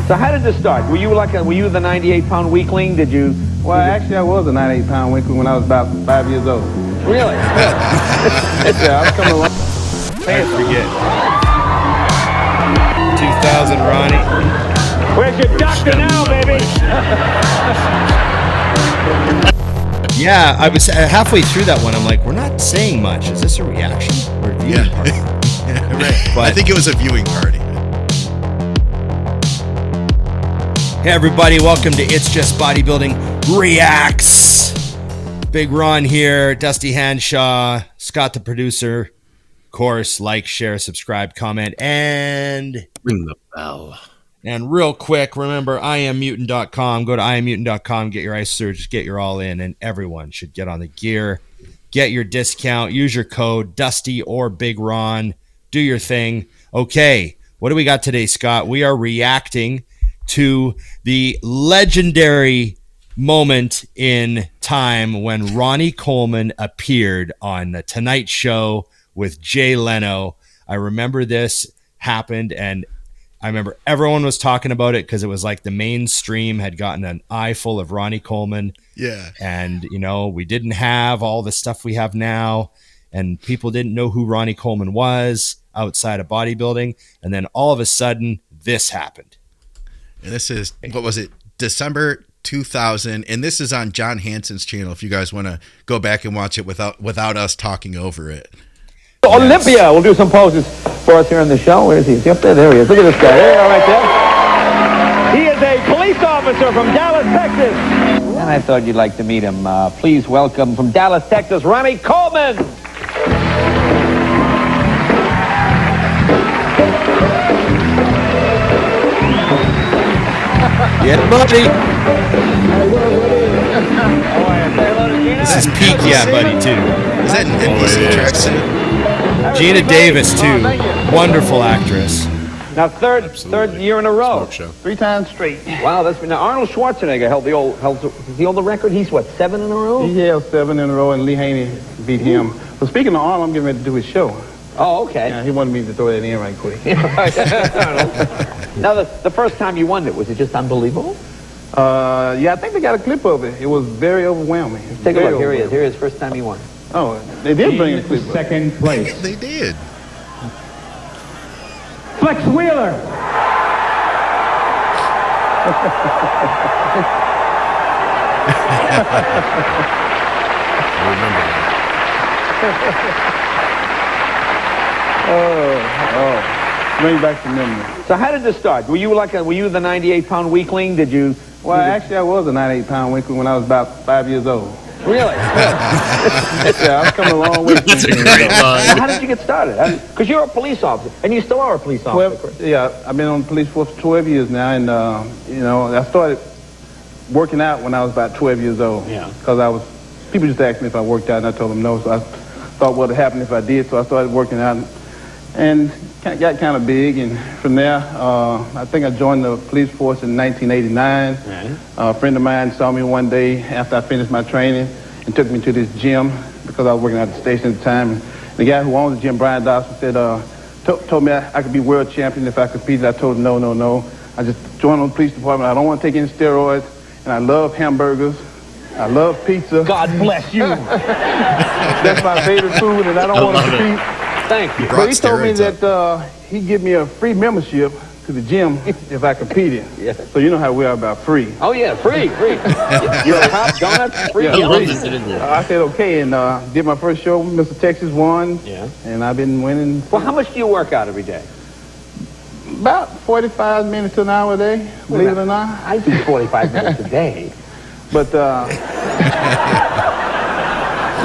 So how did this start? Were you the 98-pound weakling? Did you? Well, actually, I was a 98-pound weakling when I was about 5 years old. Really? Yeah, I was coming along. I forget. 2000, Ronnie. Where's your doctor now, baby? Yeah, I was halfway through that one. I'm like, we're not saying much. Is this a reaction or a viewing party? Yeah, right. But, I think it was a viewing party. Hey, everybody. Welcome to It's Just Bodybuilding Reacts. Big Ron here. Dusty Hanshaw. Scott, the producer. Of course, like, share, subscribe, comment, and ring the bell. And real quick, remember, IamMutant.com. Go to IamMutant.com, get your ice surge, get your all in, and everyone should get on the gear. Get your discount. Use your code, Dusty or Big Ron. Do your thing. Okay, what do we got today, Scott? We are reacting to the legendary moment in time when Ronnie Coleman appeared on The Tonight Show with Jay Leno. I remember this happened, and I remember everyone was talking about it because it was like the mainstream had gotten an eye full of Ronnie Coleman. Yeah. And, you know, we didn't have all the stuff we have now, and people didn't know who Ronnie Coleman was outside of bodybuilding. And then all of a sudden, this happened. And this is, what was it, December 2000, and this is on John Hanson's channel if you guys want to go back and watch it without us talking over it. Yes. Olympia will do some poses for us here on the show. Where is he? Is he up there? There he is. Look at this guy. There you are, right there. He is a police officer from Dallas, Texas. And I thought you'd like to meet him. Please welcome from Dallas, Texas, Ronnie Coleman. Yeah, buddy. This is peak, yeah, buddy, too. Is that an NBC tracksuit? Gina Davis, too. Wonderful actress. Now, third year in a row. 3 times straight. Wow, that's been. Now, Arnold Schwarzenegger held the record. He's what, 7 in a row? He held 7 in a row, and Lee Haney beat him. So speaking of Arnold, I'm getting ready to do his show. Oh, okay. Yeah, he wanted me to throw that in right quick. Now, the first time you won it, was it just unbelievable? Yeah, I think they got a clip of it. It was very overwheelming. Take a look. Here he is. Here is first time you won. Oh, they did bring a clip of it. Second place. They did. Flex Wheeler. I remember that. Oh, bring back the memory. So how did this start? Were you the 98-pound weakling? Did you? Well, actually, I was a 98-pound weakling when I was about 5 years old. Really? Yeah, I've come a long way. That's a great line. How did you get started? Because you're a police officer, and you still are a police officer. Yeah, I've been on the police force for 12 years now, and you know, I started working out when I was about 12 years old. Yeah. Because people just asked me if I worked out, and I told them no. So I thought what would happen if I did. So I started working out, and got kind of big. And from there, I think I joined the police force in 1989. Right. A friend of mine saw me one day after I finished my training and took me to this gym because I was working at the station at the time. And the guy who owned the gym, Brian Dawson, said, told me I could be world champion if I competed. I told him no. I just joined the police department. I don't want to take any steroids, and I love hamburgers. I love pizza. God bless you. That's my favorite food, and I don't want to compete. Thank you. But he told me that he'd give me a free membership to the gym if I competed. Yeah. So you know how we are about free. Oh yeah, free. You're a cop, donuts, free. Yeah, free. I said okay, and did my first show. Mr. Texas won. Yeah. And I've been winning. Well, how much do you work out every day? About 45 minutes to an hour a day, believe it or not. I do 45 minutes a day. But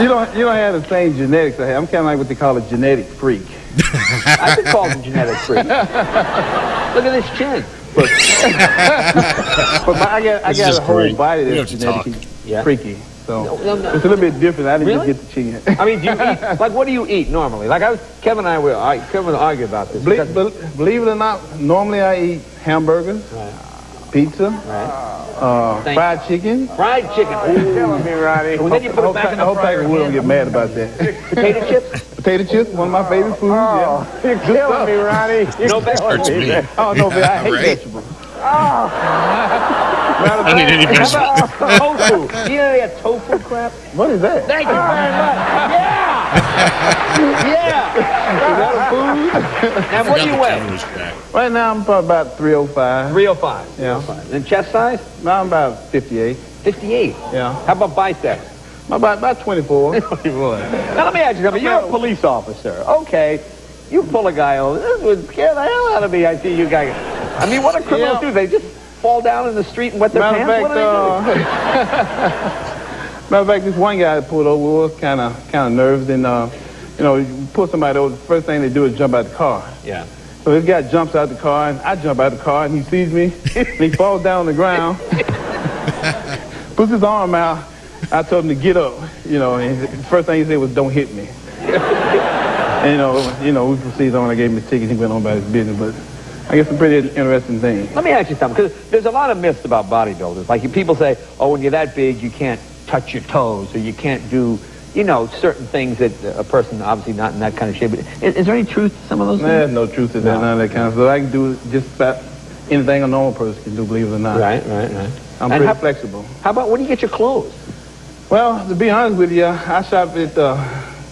you don't have the same genetics I have. I'm kind of like what they call a genetic freak. I've been called a genetic freak. Look at this chin. But I got a whole body that's genetically freaky. So no. It's a little bit different. I didn't Really? just get the chin. I mean, do you eat, like, what do you eat normally? Like, Kevin and I will argue about this. Believe it or not, normally I eat hamburgers, pizza, fried chicken. Fried chicken. You're killing me, Ronnie. And then you put it back in the I hope fryer. Tiger Woods don't get mad about that. Potato chips? Potato chips, one of my favorite foods. Yeah. You're killing me, Ronnie. No vegetables. Oh, no, I hate Right? vegetables. I don't need any better. Tofu. You know that tofu crap? What is that? Thank you very much. Yeah. Is that a food? Now, what do you weigh? Right now, I'm probably about 305. 305. Yeah. 305. And chest size? Now I'm about 58. 58. Yeah. How about biceps? About 24. Now, let me ask you something. You're a police officer. Okay. You pull a guy over. This would scare the hell out of me. I see you guys. I mean, what do criminals do? They just fall down in the street and wet their pants? What do they do? Matter of fact, this one guy that pulled over was kind of nervous, and you pull somebody over, the first thing they do is jump out the car. Yeah. So this guy jumps out the car, and I jump out the car, and he sees me, and he falls down on the ground, puts his arm out. I told him to get up, and the first thing he said was, "Don't hit me." And we proceeded on. I gave him the ticket. He went on about his business, but I guess a pretty interesting thing. Let me ask you something, because there's a lot of myths about bodybuilders. Like people say, oh, when you're that big, you can't touch your toes, or you can't do, certain things that a person obviously not in that kind of shape. Is there any truth to some of those things? There's no truth to that, none of that kind of stuff. I can do just about anything a normal person can do, believe it or not. Right. I'm pretty flexible. How about, where do you get your clothes? Well, to be honest with you, I shop at the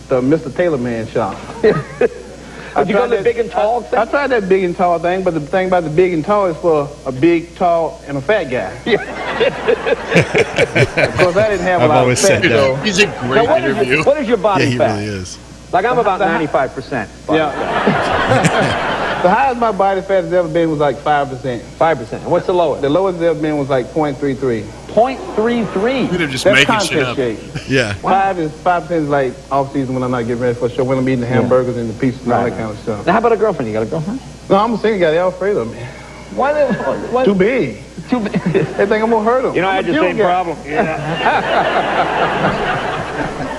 Mr. Taylor Man shop. Did you go to the big and tall thing? I tried that big and tall thing, but the thing about the big and tall is for a big, tall, and a fat guy. Of course, I didn't have a lot of fat, though. He's a great interview. What is your body fat? Yeah, he really is. Like, I'm about 95%. Yeah. The highest my body fat has ever been was like 5%. 5%. And what's the lowest? The lowest it's ever been was like 0.33. 0.33? You're just That's making shit contest up. shape. Yeah. 5% is like off season when I'm not getting ready for a show, when I'm eating the hamburgers and the pizzas and all that kind of stuff. Now, how about a girlfriend? You got a girlfriend? No, I'm a single guy. They're all afraid of me. Why? Too big. Too big. They think I'm gonna hurt them. I had the same problem.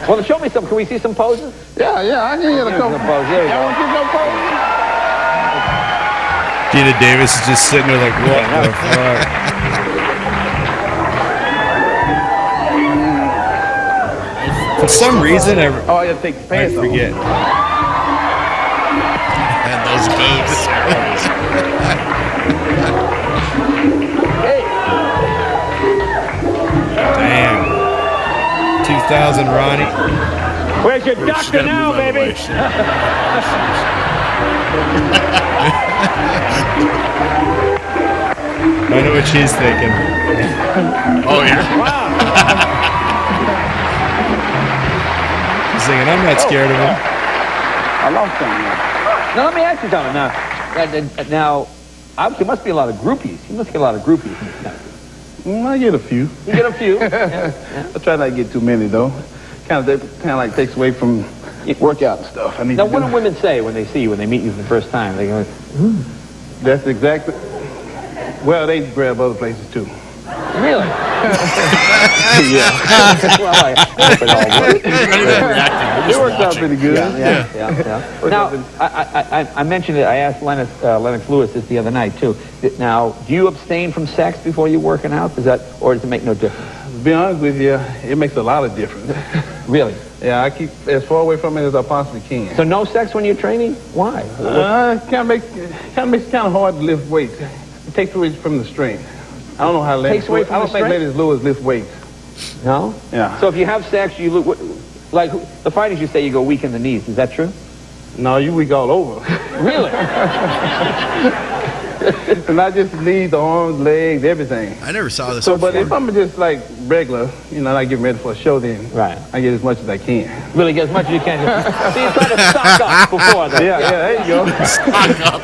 Well, show me some. Can we see some poses? Yeah, I can hear the couple. There you Y'all want to see some poses? Gina Davis is just sitting there like, what the fuck? For some reason, Oh, I gotta take the I pants off. forget. And those boobs. Damn. 2000, Ronnie. Where's your doctor now, baby? I know what she's thinking. Oh, yeah. Wow. She's thinking, I'm not scared of him. I lost something. Now, let me ask you something. Now, obviously, there must be a lot of groupies. You must get a lot of groupies in this country. I get a few. You get a few. I try not to get too many, though. Kind of like takes away from workout and stuff. Now, what do women say when they see you, when they meet you for the first time? They go, That's exactly. Well, they grab other places too. really? Yeah. Well, I hope it all works. It worked out pretty good. Yeah. Now, I mentioned it. I asked Lennox Lewis this the other night, too. Now, do you abstain from sex before you're working out? Or does it make no difference? To be honest with you, it makes a lot of difference. Really? Yeah, I keep as far away from it as I possibly can. So no sex when you're training? Why? It kind of makes it kind of hard to lift weights. It takes away from the strength. I don't know how Lennox. Takes away from I don't the think strength? Lennox Lewis lifts weights. No? Yeah. So if you have sex, you look like the fighters. You say you go weak in the knees. Is that true? No, you weak all over. Really? And not just the knees, the arms, legs, everything. I never saw this So, but before. if I'm just like regular, not getting ready for a show, then Right. I get as much as I can. Really get as much as you can. So you try to stock up before that. Yeah, there you go. Stock up.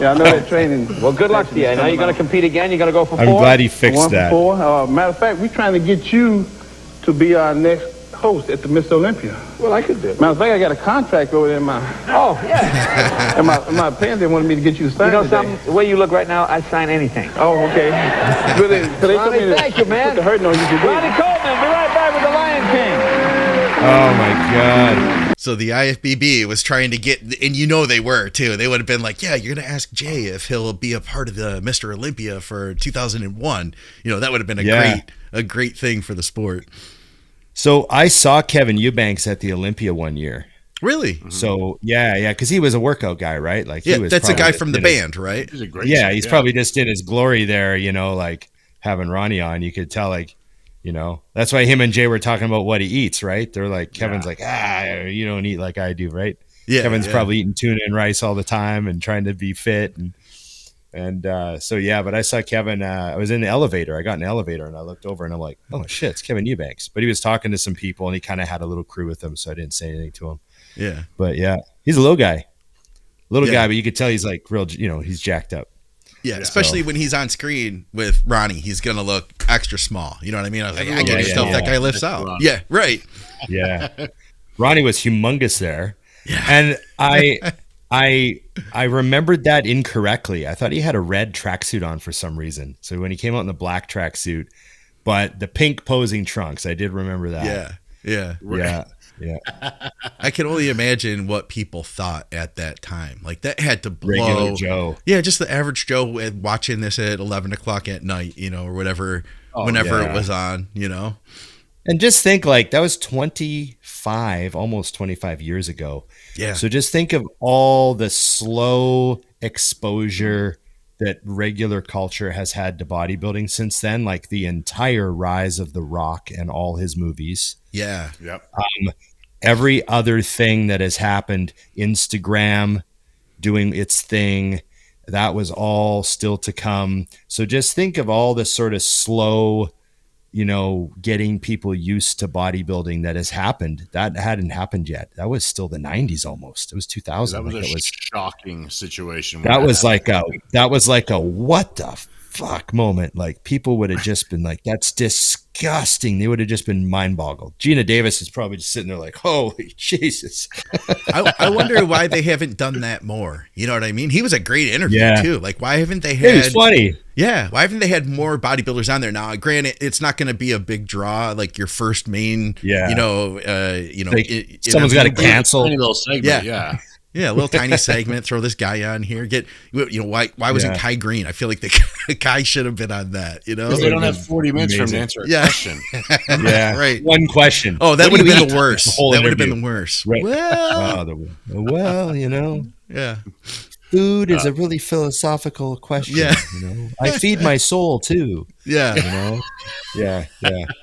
Yeah, I know that training. Well, good luck to you. Now you're going to compete again. You're going to go for 4. I'm glad he fixed One that. for 4. Matter of fact, we're trying to get you to be our next host at the Miss Olympia. Well, I could do it. Matter of fact, I got a contract over there in my Oh, yeah. in my pen. They wanted me to get you to sign You know today. something? The way you look right now, I'd sign anything. Oh, okay. Good. They told Ronnie, me to thank you, man. put the hurting on you today. Ronnie Coleman, be right back with the Lion King. Oh my God. So the IFBB was trying to get, and they were too. They would have been like, yeah, you're going to ask Jay if he'll be a part of the Mr. Olympia for 2001. That would have been a great thing for the sport. So I saw Kevin Eubanks at the Olympia one year. Really? So yeah, because he was a workout guy, right? Like Yeah, he was that's a guy probably from the band, right? He's a great Yeah, singer, he's probably just in his glory there, like having Ronnie on. You could tell, like, that's why him and Jay were talking about what he eats, right? They're like, Kevin's like, you don't eat like I do, right? Yeah, Kevin's probably eating tuna and rice all the time and trying to be fit. So yeah, but I saw Kevin, I was in the elevator. I got in the elevator and I looked over and I'm like, oh shit, it's Kevin Eubanks. But he was talking to some people and he kind of had a little crew with him. So I didn't say anything to him. Yeah. But yeah, he's a little guy, but you could tell he's like real, he's jacked up. Yeah, especially when he's on screen with Ronnie, he's gonna look extra small. You know what I mean? I was like, I can't tell if that guy lifts out. Yeah, right. Yeah, Ronnie was humongous there, and I remembered that incorrectly. I thought he had a red tracksuit on for some reason. So when he came out in the black tracksuit, but the pink posing trunks, I did remember that. Yeah. I can only imagine what people thought at that time. Like that had to blow. Regular Joe. Yeah, just the average Joe watching this at 11 o'clock at night, or whatever, whenever it was on, And just think, like, that was almost 25 years ago. Yeah. So just think of all the slow exposure that regular culture has had to bodybuilding since then, like the entire rise of The Rock and all his movies. Yeah. Yep. Every other thing that has happened, Instagram doing its thing, that was all still to come. So just think of all the sort of slow, getting people used to bodybuilding that has happened. That hadn't happened yet. That was still the 90s almost. It was 2000. That was a shocking situation. That was like a what the fuck moment. Like people would have just been like, that's disgusting. They would have just been mind boggled. Gina Davis is probably just sitting there like, holy Jesus. I wonder why they haven't done that more. You know what I mean? He was a great interview too. Like why haven't they had? It was funny. Yeah, why haven't they had more bodybuilders on there? Now, granted, it's not going to be a big draw, like your first someone's got to cancel. Tiny little segment, yeah, a little tiny segment. Throw this guy on here. Why wasn't Kai Green? I feel like the Kai should have been on that. Because they don't have 40 minutes for him to answer a question. Yeah, right. One question. Oh, that would have been the worst. That would have been the worst. Right. Well, Yeah. Food is a really philosophical question. Yeah. I feed my soul too. Yeah. Yeah.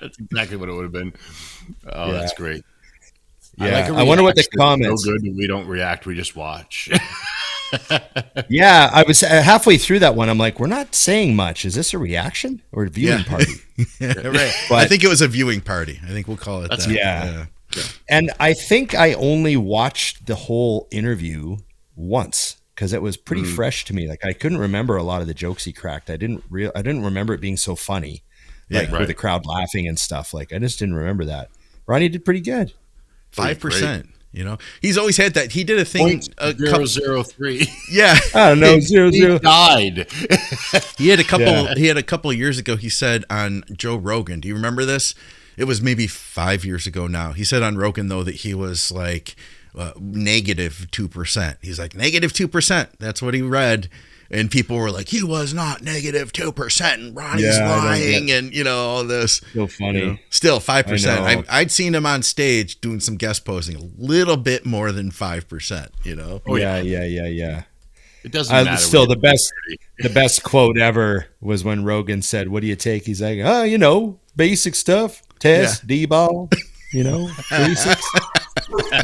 That's exactly what it would have been. Oh, that's great. Yeah. I wonder what the comments. So good that we don't react, we just watch. Yeah, I was halfway through that one. I'm like, we're not saying much. Is this a reaction or a viewing party? Right. But I think it was a viewing party. I think we'll call it that. Yeah. And I think I only watched the whole interview once because it was pretty fresh to me. Like I couldn't remember a lot of the jokes he cracked. I didn't remember it being so funny, with the crowd laughing and stuff. Like I just didn't remember that. Ronnie did pretty good. 5%. He's always had that. He did a thing. 0.003. Yeah, I don't know. 0. He died. He had a couple. Yeah. He had a couple of years ago. He said on Joe Rogan. Do you remember this? It was maybe 5 years ago now. He said on Rogan though that he was like negative 2%. He's like negative 2%. That's what he read. And people were like, he was not negative 2%. And Ronnie's lying, and all this. So funny. Still 5%. I'd seen him on stage doing some guest posing, a little bit more than 5%. Oh yeah. It doesn't matter. Still, the best quote ever was when Rogan said, "What do you take?" He's like, basic stuff, test, D-ball, basics."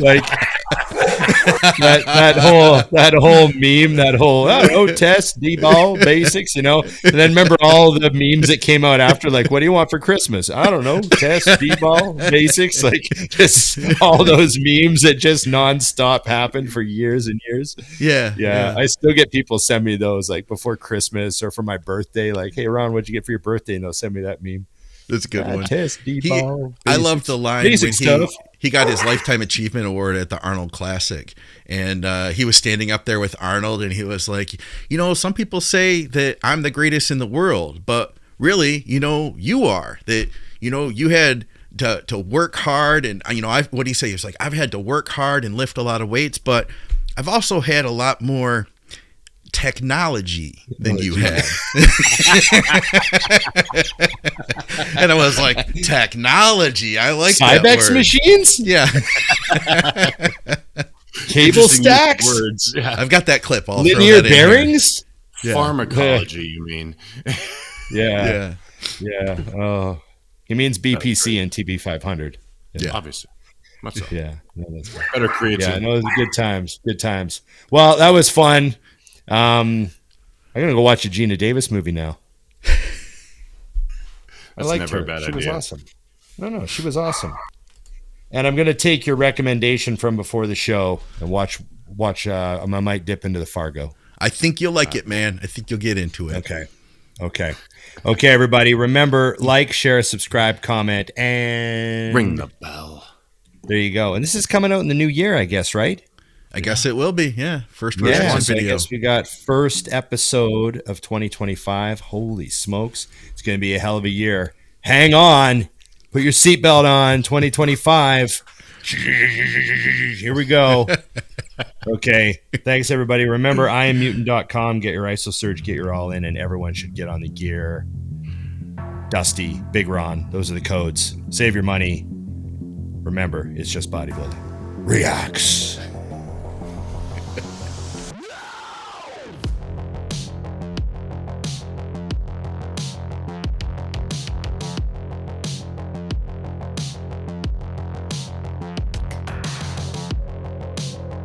Like that whole meme, test, D-ball, basics, and then remember all the memes that came out after, like, what do you want for Christmas? I don't know, test, D-ball, basics, like just all those memes that just nonstop happened for years and years. Yeah. I still get people send me those like before Christmas or for my birthday, like, hey Ron, what'd you get for your birthday? And they'll send me that meme. That's a good one. Test, D-ball, I loved the line when he he got his Lifetime Achievement Award at the Arnold Classic. And he was standing up there with Arnold, and he was like, some people say that I'm the greatest in the world, but really, you are. That, you had to work hard. And, what do you say? He was like, I've had to work hard and lift a lot of weights, but I've also had a lot more technology than you had. And I was like, technology, I like that Cybex word. machines. Yeah. Cable Interesting use of stacks? words. Yeah. I've got that clip. I'll throw Linear that in here. bearings? Yeah. Pharmacology, you mean? Yeah. Yeah. Oh, he means BPC and TB 500. Yeah. Obviously. Much so. Yeah. No, that's good. Better creatine. Yeah, no, it was good times. Good times. Well, that was fun. I'm gonna go watch a Gina Davis movie now. That's I liked never her. a bad She idea. was awesome. No, she was awesome. And I'm gonna take your recommendation from before the show and watch. I might dip into the Fargo. I think you'll like it, man. I think you'll get into it. Okay, everybody. Remember, like, share, subscribe, comment, and Ring the bell. there you go. And this is coming out in the new year, I guess, right? I guess it will be. Yeah. First Yeah, reaction so I video. guess we got first episode of 2025. Holy smokes. It's going to be a hell of a year. Hang on. Put your seatbelt on. 2025. Here we go. Okay. Thanks, everybody. Remember, IamMutant.com. Get your ISO surge. Get your all in. And everyone should get on the gear. Dusty, Big Ron. Those are the codes. Save your money. Remember, it's just bodybuilding. Reacts.